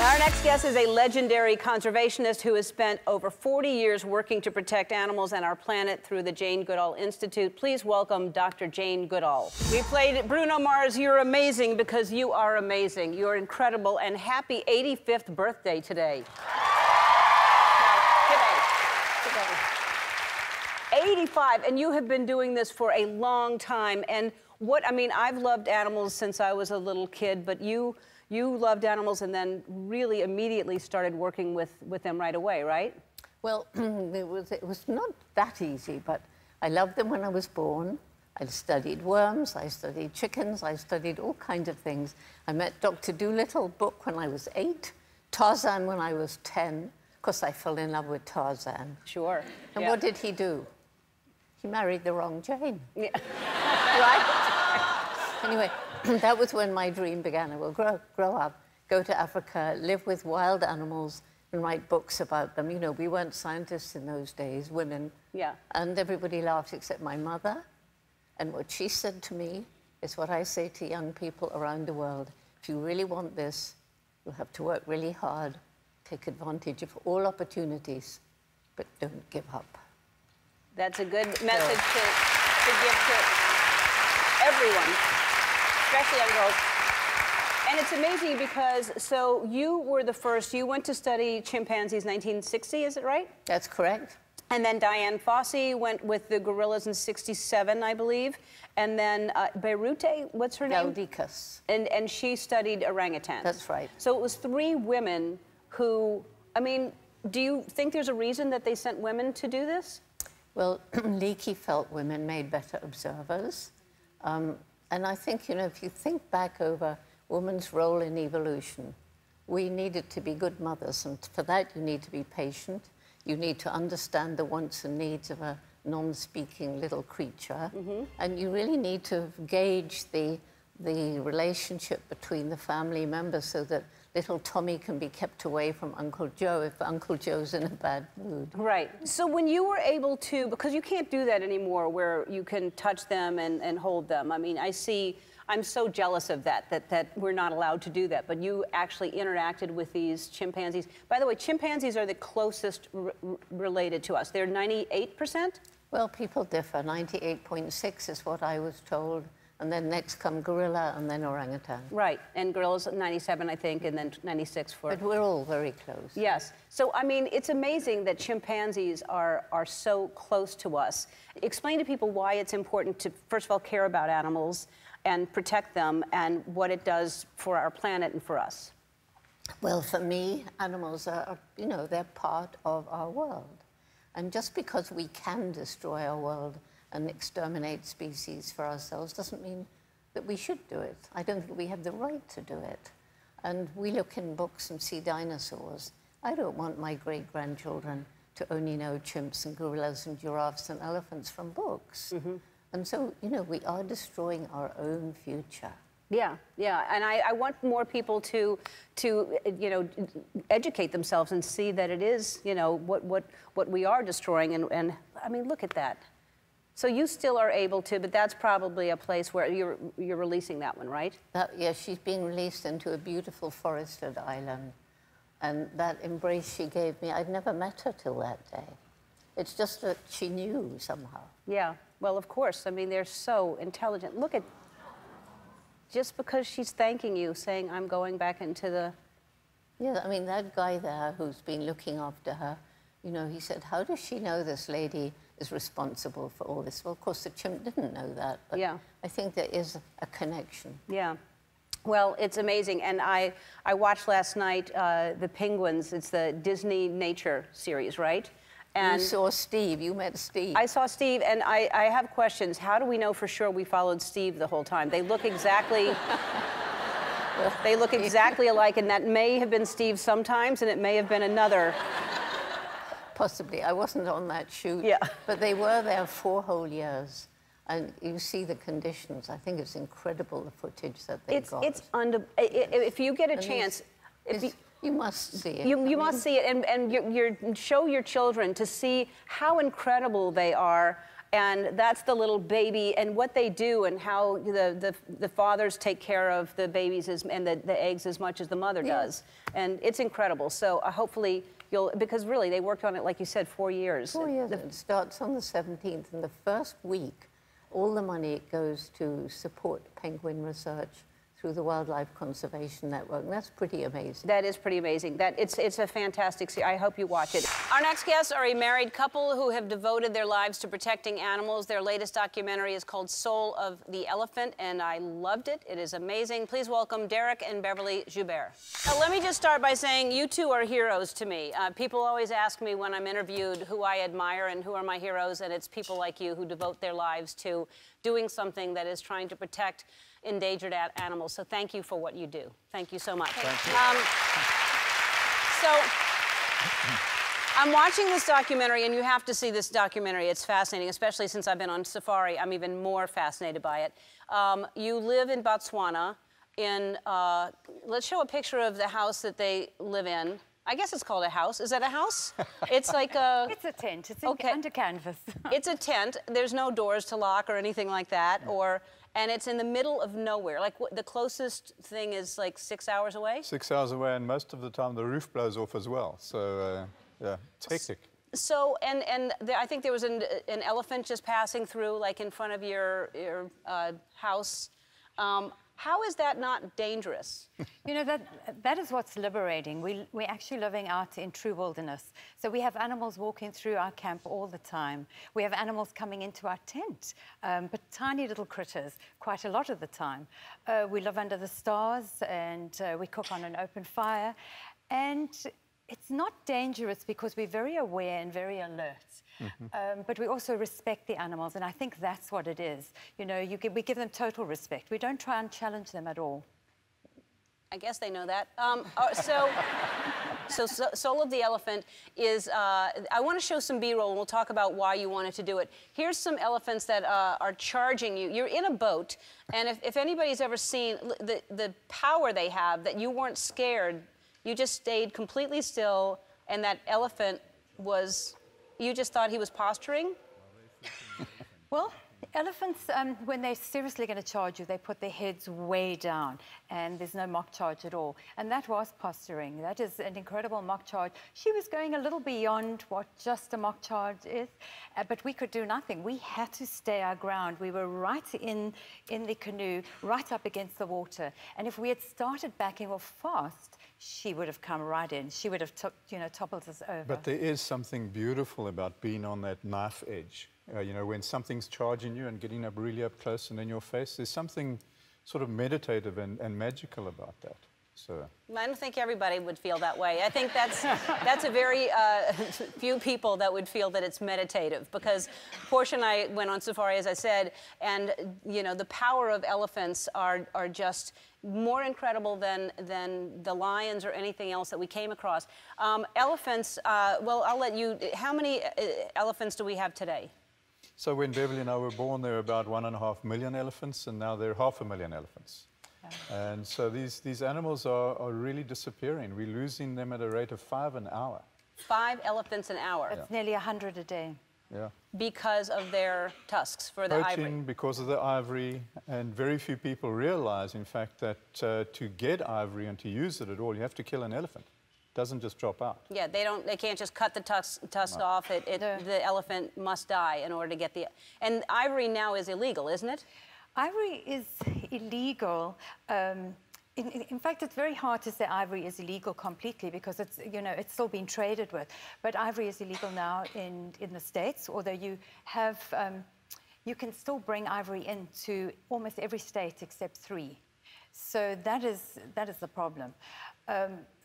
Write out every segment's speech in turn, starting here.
Our next guest is a legendary conservationist who has spent over 40 years working to protect animals and our planet through the Jane Goodall Institute. Please welcome Dr. Jane Goodall. We played Bruno Mars' You're Amazing because you are amazing. You're incredible, and happy 85th birthday today. Today. 85, and you have been doing this for a long time. And I've loved animals since I was a little kid, but you loved animals and then really immediately started working with them right away, right? Well, it was not that easy, but I loved them when I was born. I studied worms, I studied chickens, I studied all kinds of things. I met Dr. Dolittle book when I was 8, Tarzan when I was 10. Of course, I fell in love with Tarzan. Sure. And what did he do? He married the wrong Jane. Yeah. Right? Anyway, that was when my dream began. I will grow up, go to Africa, live with wild animals, and write books about them. You know, we weren't scientists in those days, women. Yeah. And everybody laughed except my mother. And what she said to me is what I say to young people around the world. If you really want this, you'll have to work really hard, take advantage of all opportunities, but don't give up. That's a good message to give to everyone, especially young girls. And it's amazing because, so you were the first, you went to study chimpanzees 1960, is it right? That's correct. And then Diane Fossey went with the gorillas in 67, I believe. And then Beirute, what's her name? Valdicus. And she studied orangutans. That's right. So it was 3 women who, do you think there's a reason that they sent women to do this? Well, Leakey felt women made better observers. And I think, you know, if you think back over women's role in evolution, we needed to be good mothers. And for that, you need to be patient. You need to understand the wants and needs of a non-speaking little creature. Mm-hmm. And you really need to gauge the relationship between the family members so that little Tommy can be kept away from Uncle Joe if Uncle Joe's in a bad mood. Right. So when you were able to, because you can't do that anymore where you can touch them and hold them. I mean, I'm so jealous of that we're not allowed to do that. But you actually interacted with these chimpanzees. By the way, chimpanzees are the closest related to us. They're 98%? Well, people differ. 98.6 is what I was told. And then next come gorilla and then orangutan. Right, and gorillas 97, I think, and then 96 for... But we're all very close. Yes. So, I mean, it's amazing that chimpanzees are so close to us. Explain to people why it's important to, first of all, care about animals and protect them and what it does for our planet and for us. Well, for me, animals are, you know, they're part of our world. And just because we can destroy our world and exterminate species for ourselves doesn't mean that we should do it. I don't think we have the right to do it. And we look in books and see dinosaurs. I don't want my great-grandchildren to only know chimps and gorillas and giraffes and elephants from books. Mm-hmm. And so, you know, we are destroying our own future. Yeah, yeah, and I want more people to you know, educate themselves and see that it is, you know, what we are destroying, and I mean, look at that. So you still are able to, but that's probably a place where you're releasing that one, right? Yeah, she's being released into a beautiful forested island. And that embrace she gave me, I'd never met her till that day. It's just that she knew somehow. Yeah, well, of course. I mean, they're so intelligent. Look at, just because she's thanking you, saying, I'm going back into the... Yeah, I mean, that guy there who's been looking after her, you know, he said, how does she know this lady is responsible for all this? Well, of course, the chimp didn't know that, but yeah. I think there is a connection. Yeah. Well, it's amazing. And I watched last night The Penguins. It's the Disney Nature series, right? And you saw Steve. You met Steve. I saw Steve, and I have questions. How do we know for sure we followed Steve the whole time? They look exactly... they look exactly alike, and that may have been Steve sometimes, and it may have been another... Possibly. I wasn't on that shoot. Yeah. But they were there 4 whole years. And you see the conditions. I think it's incredible, the footage that they got. If you get a chance... You must see it. You must see it, and show your children to see how incredible they are. And that's the little baby and what they do and how the fathers take care of the babies and the eggs as much as the mother does. And it's incredible. So hopefully you'll, because really they worked on it, like you said, 4 years. 4 years. It starts on the 17th, and the first week, all the money goes to support penguin research through the Wildlife Conservation Network, and that's pretty amazing. That is pretty amazing. It's a fantastic series. I hope you watch it. Our next guests are a married couple who have devoted their lives to protecting animals. Their latest documentary is called Soul of the Elephant, and I loved it. It is amazing. Please welcome Dereck and Beverly Joubert. Let me just start by saying you two are heroes to me. People always ask me when I'm interviewed who I admire and who are my heroes, and it's people like you who devote their lives to doing something that is trying to protect endangered animals. So thank you for what you do. Thank you so much. Thank you. So I'm watching this documentary, and you have to see this documentary. It's fascinating, especially since I've been on safari. I'm even more fascinated by it. You live in Botswana. Let's show a picture of the house that they live in. I guess it's called a house. Is that a house? It's like a... It's a tent. It's under canvas. It's a tent. There's no doors to lock or anything like that. And it's in the middle of nowhere. Like, the closest thing is like 6 hours away? 6 hours away, and most of the time the roof blows off as well. So, yeah, it's hectic. So, I think there was an elephant just passing through, like, in front of your house. How is that not dangerous? You know, that is what's liberating. We're actually living out in true wilderness. So we have animals walking through our camp all the time. We have animals coming into our tent, but tiny little critters quite a lot of the time. We live under the stars, and we cook on an open fire. And it's not dangerous because we're very aware and very alert. But we also respect the animals, and I think that's what it is. You know, we give them total respect. We don't try and challenge them at all. I guess they know that. So Soul of the Elephant is, I want to show some B-roll, and we'll talk about why you wanted to do it. Here's some elephants that are charging you. You're in a boat, and if anybody's ever seen the power they have, that you weren't scared, you just stayed completely still, and that elephant was... You just thought he was posturing? Well, elephants, when they're seriously going to charge you, they put their heads way down, and there's no mock charge at all. And that was posturing. That is an incredible mock charge. She was going a little beyond what just a mock charge is, but we could do nothing. We had to stay our ground. We were right in the canoe, right up against the water. And if we had started backing off fast, she would have come right in. She would have, toppled us over. But there is something beautiful about being on that knife edge. You know, when something's charging you and getting up really up close and in your face, there's something sort of meditative and magical about that. So I don't think everybody would feel that way. I think that's a very few people that would feel that it's meditative, because Portia and I went on safari, as I said, and the power of elephants are just more incredible than the lions or anything else that we came across. Elephants, well, I'll let you, how many elephants do we have today? So when Beverly and I were born, there were about 1.5 million elephants, and now there are 500,000 elephants. And so these animals are really disappearing. We're losing them at a rate of 5 an hour. 5 elephants an hour? That's nearly 100 a day. Yeah. Because of their tusks for the ivory? Because of the ivory, and very few people realize, in fact, that to get ivory and to use it at all, you have to kill an elephant. It doesn't just drop out. Yeah, they can't just cut the tusk off. The elephant must die in order to get the... And ivory now is illegal, isn't it? Ivory is illegal. In fact, it's very hard to say ivory is illegal completely, because it's still being traded with. But ivory is illegal now in the States, although you can still bring ivory into almost every state except 3. So that is the problem.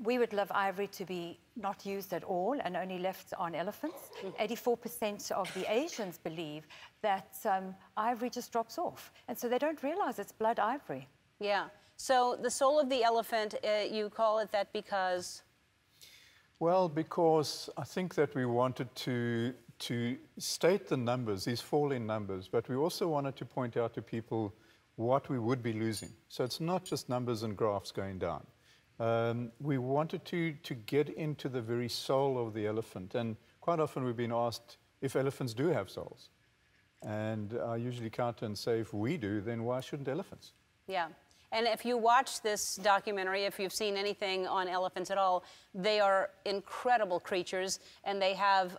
We would love ivory to be not used at all and only left on elephants. 84% of the Asians believe that ivory just drops off, and so they don't realize it's blood ivory. Yeah. So the soul of the elephant, you call it that because? Well, because I think that we wanted to state the numbers, these falling numbers, but we also wanted to point out to people what we would be losing. So it's not just numbers and graphs going down. We wanted to get into the very soul of the elephant. And quite often we've been asked if elephants do have souls. And I usually counter and say, if we do, then why shouldn't elephants? Yeah. And if you watch this documentary, if you've seen anything on elephants at all, they are incredible creatures, and they have,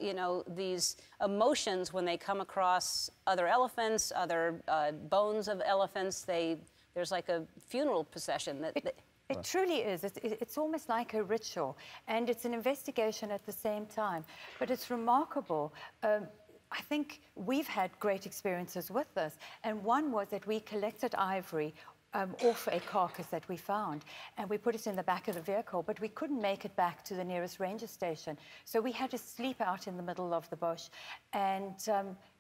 you know, these emotions when they come across other elephants, other bones of elephants. There's like a funeral procession. It truly is. It's almost like a ritual, and it's an investigation at the same time. But it's remarkable. I think we've had great experiences with this, and one was that we collected ivory off a carcass that we found, and we put it in the back of the vehicle, but we couldn't make it back to the nearest ranger station. So we had to sleep out in the middle of the bush, and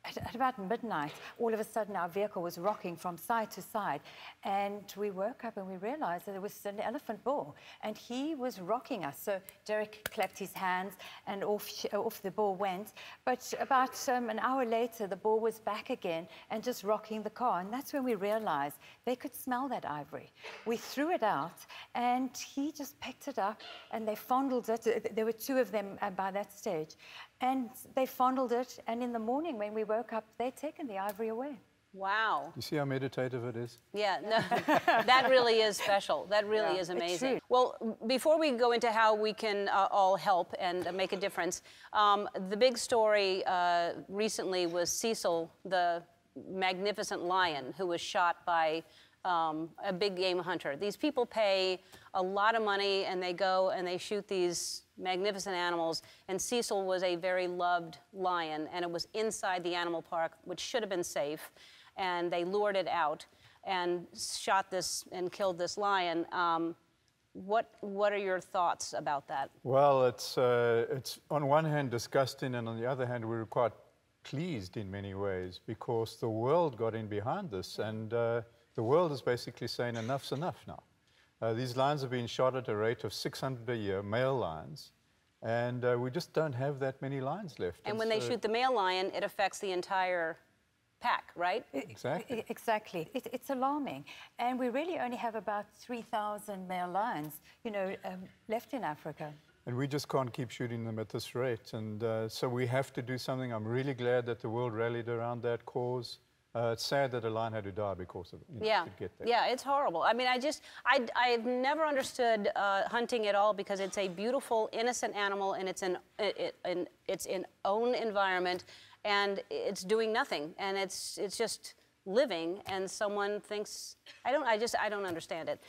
at about midnight, all of a sudden our vehicle was rocking from side to side, and we woke up and we realized that it was an elephant bull, and he was rocking us. So Dereck clapped his hands, and off the bull went. But about an hour later, the bull was back again and just rocking the car, and that's when we realized they could smell that ivory. We threw it out, and he just picked it up, and they fondled it. There were two of them by that stage, and they fondled it, and in the morning when we woke up, they'd taken the ivory away. Wow. You see how meditative it is? Yeah, no, that really is special. That really is amazing. Well, before we go into how we can all help and make a difference, the big story recently was Cecil, the magnificent lion who was shot by a big game hunter. These people pay a lot of money, and they go and they shoot these magnificent animals, and Cecil was a very loved lion, and it was inside the animal park, which should have been safe, and they lured it out and shot this and killed this lion. What are your thoughts about that? Well, it's on one hand disgusting, and on the other hand, we were quite pleased in many ways, because the world got in behind this, and the world is basically saying enough's enough now. These lions have been shot at a rate of 600 a year, male lions, and we just don't have that many lions left. And when they shoot the male lion, it affects the entire pack, right? Exactly. Exactly. It's alarming. And we really only have about 3,000 male lions, you know, left in Africa. And we just can't keep shooting them at this rate. And so we have to do something. I'm really glad that the world rallied around that cause. It's sad that a lion had to die because of it. You know, to get there. Yeah, it's horrible. I mean, I've never understood hunting at all, because it's a beautiful, innocent animal, and it's in its own environment, and it's doing nothing, and it's just living, and someone thinks, I don't understand it.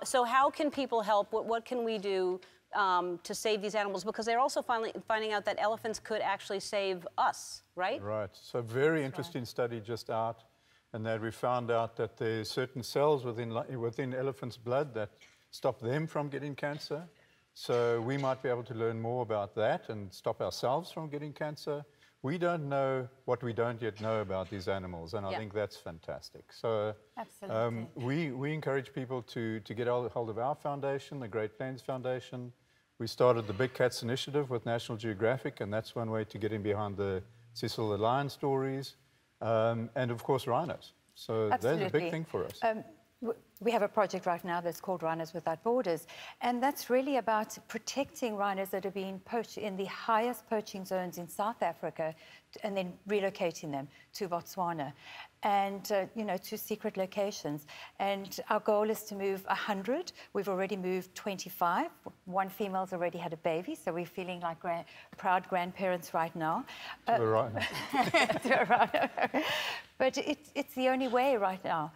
So how can people help? What can we do to save these animals? Because they're also finding out that elephants could actually save us, right? Right. So a very interesting study just out, and that we found out that there's certain cells within elephants' blood that stop them from getting cancer. So we might be able to learn more about that and stop ourselves from getting cancer. We don't know what we don't yet know about these animals, and I think that's fantastic. So we encourage people to get hold of our foundation, the Great Plains Foundation. We started the Big Cats Initiative with National Geographic, and that's one way to get in behind the Cecil the Lion stories, and of course rhinos. So that's a big thing for us. We have a project right now that's called Rhinos Without Borders, and that's really about protecting rhinos that are being poached in the highest poaching zones in South Africa, and then relocating them to Botswana, and you know, to secret locations. And our goal is to move 100. We've already moved 25. One female's already had a baby, so we're feeling like proud grandparents right now. To a rhino. To a rhino. But it's the only way right now.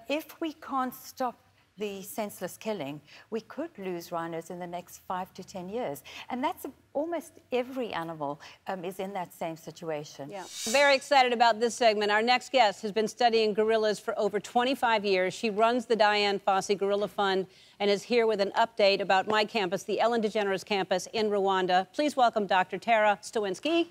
If we can't stop the senseless killing, we could lose rhinos in the next 5 to 10 years. And that's almost every animal is in that same situation. Yeah. Very excited about this segment. Our next guest has been studying gorillas for over 25 years. She runs the Diane Fossey Gorilla Fund and is here with an update about my campus, the Ellen DeGeneres campus in Rwanda. Please welcome Dr. Tara Stoinski.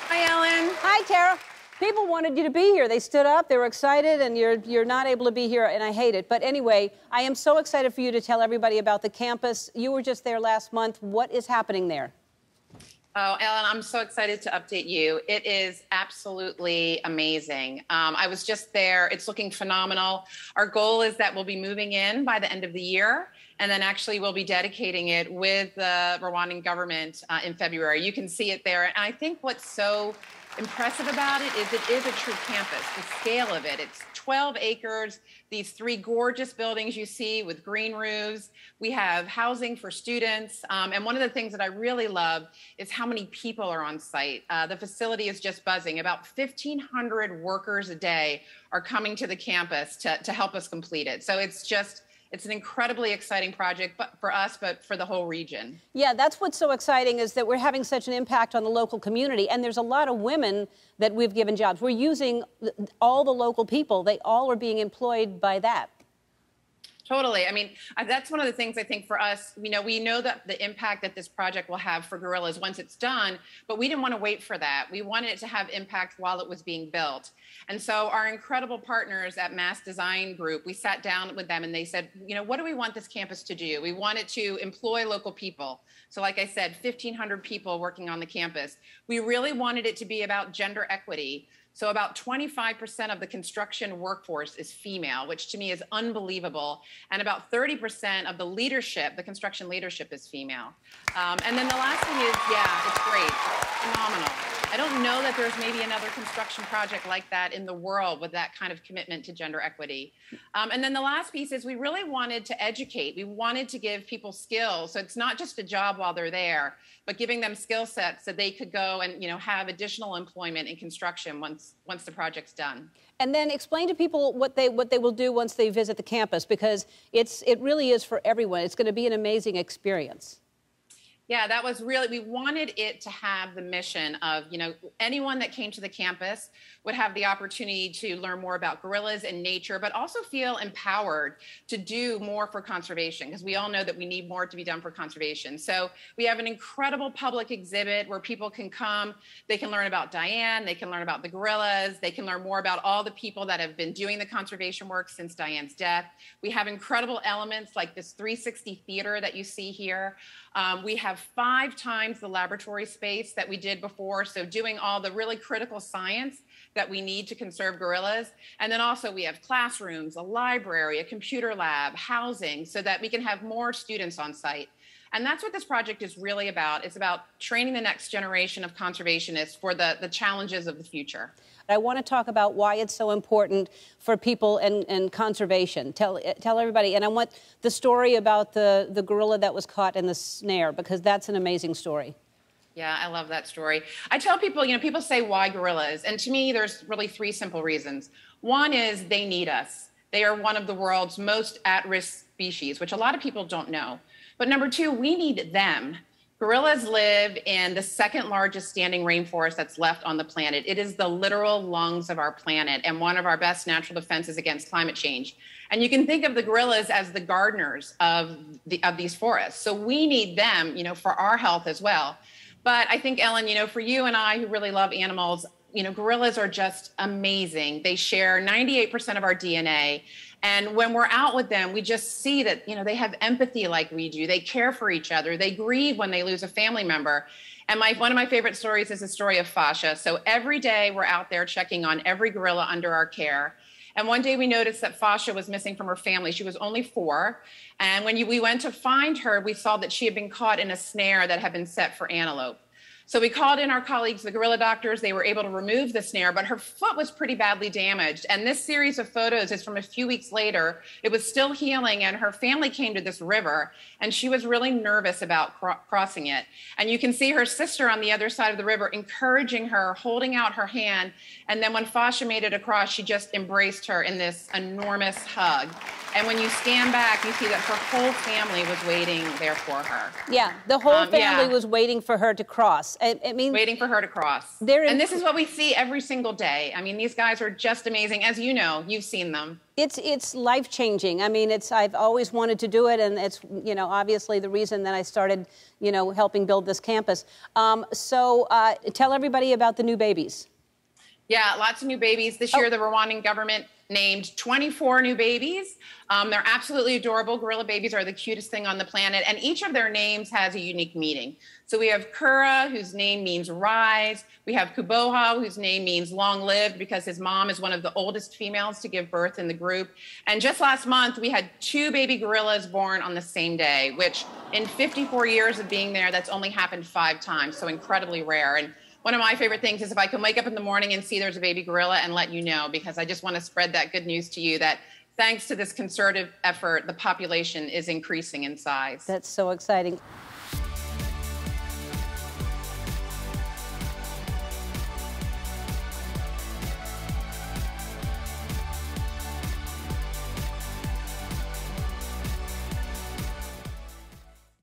Hi, Ellen. Hi, Tara. People wanted you to be here. They stood up, they were excited, and you're not able to be here, and I hate it. But anyway, I am so excited for you to tell everybody about the campus. You were just there last month. What is happening there? Oh, Ellen, I'm so excited to update you. It is absolutely amazing. I was just there. It's looking phenomenal. Our goal is that we'll be moving in by the end of the year, and then actually we'll be dedicating it with the Rwandan government in February. You can see it there. And I think what's so impressive about it is a true campus. The scale of it, it's 12 acres, these 3 gorgeous buildings you see with green roofs. We have housing for students. And one of the things that I really love is how many people are on site. The facility is just buzzing. About 1,500 workers a day are coming to the campus to help us complete it. So it's an incredibly exciting project, but for us, but for the whole region. Yeah, that's what's so exciting, is that we're having such an impact on the local community. And there's a lot of women that we've given jobs. We're using all the local people. They all are being employed by that. Totally. I mean, that's one of the things I think for us, we know that the impact that this project will have for gorillas once it's done, but we didn't want to wait for that. We wanted it to have impact while it was being built. And so our incredible partners at Mass Design Group, we sat down with them and they said, what do we want this campus to do? We want it to employ local people. So like I said, 1,500 people working on the campus. We really wanted it to be about gender equity. So about 25% of the construction workforce is female, which to me is unbelievable. And about 30% of the leadership, the construction leadership, is female. And then the last thing is, yeah, it's great. It's phenomenal. I don't know that there's maybe another construction project like that in the world with that kind of commitment to gender equity. And then the last piece is we really wanted to educate. We wanted to give people skills. So it's not just a job while they're there, but giving them skill sets so they could go and have additional employment in construction once the project's done. And then explain to people what they will do once they visit the campus, because it really is for everyone. It's going to be an amazing experience. Yeah, that was really, we wanted it to have the mission of, anyone that came to the campus would have the opportunity to learn more about gorillas and nature, but also feel empowered to do more for conservation, because we all know that we need more to be done for conservation. So we have an incredible public exhibit where people can come, they can learn about Diane, they can learn about the gorillas, they can learn more about all the people that have been doing the conservation work since Diane's death. We have incredible elements like this 360 theater that you see here. We have 5 times the laboratory space that we did before, so doing all the really critical science that we need to conserve gorillas. And then also we have classrooms, a library, a computer lab, housing, so that we can have more students on site. And that's what this project is really about. It's about training the next generation of conservationists for the challenges of the future. I want to talk about why it's so important for people and conservation. Tell everybody, and I want the story about the gorilla that was caught in the snare, because that's an amazing story. Yeah, I love that story. I tell people, people say, why gorillas? And to me, there's really 3 simple reasons. One is they need us. They are one of the world's most at-risk species, which a lot of people don't know. But number 2, we need them. Gorillas live in the 2nd largest standing rainforest that's left on the planet. It is the literal lungs of our planet and one of our best natural defenses against climate change. And you can think of the gorillas as the gardeners of these forests. So we need them, for our health as well. But I think, Ellen, for you and I who really love animals, gorillas are just amazing. They share 98% of our DNA. And when we're out with them, we just see that, they have empathy like we do. They care for each other. They grieve when they lose a family member. And one of my favorite stories is the story of Fasha. So every day we're out there checking on every gorilla under our care. And one day we noticed that Fasha was missing from her family. She was only 4. And when we went to find her, we saw that she had been caught in a snare that had been set for antelope. So we called in our colleagues, the gorilla doctors. They were able to remove the snare, but her foot was pretty badly damaged. And this series of photos is from a few weeks later. It was still healing, and her family came to this river, and she was really nervous about crossing it. And you can see her sister on the other side of the river encouraging her, holding out her hand. And then when Fasha made it across, she just embraced her in this enormous hug. And when you scan back, you see that her whole family was waiting there for her. Yeah, the whole family was waiting for her to cross. I mean, waiting for her to cross. And this is what we see every single day. I mean, these guys are just amazing. As you know, you've seen them. It's life-changing. I mean, I've always wanted to do it, and it's, obviously the reason that I started, helping build this campus. So tell everybody about the new babies. Yeah, lots of new babies. This year, the Rwandan government named 24 new babies. They're absolutely adorable. Gorilla babies are the cutest thing on the planet, and each of their names has a unique meaning. So we have Kura, whose name means rise. We have Kuboha, whose name means long-lived because his mom is one of the oldest females to give birth in the group. And just last month, we had 2 baby gorillas born on the same day, which in 54 years of being there, that's only happened 5 times, so incredibly rare. And one of my favorite things is if I can wake up in the morning and see there's a baby gorilla and let you know, because I just want to spread that good news to you that thanks to this concerted effort, the population is increasing in size. That's so exciting.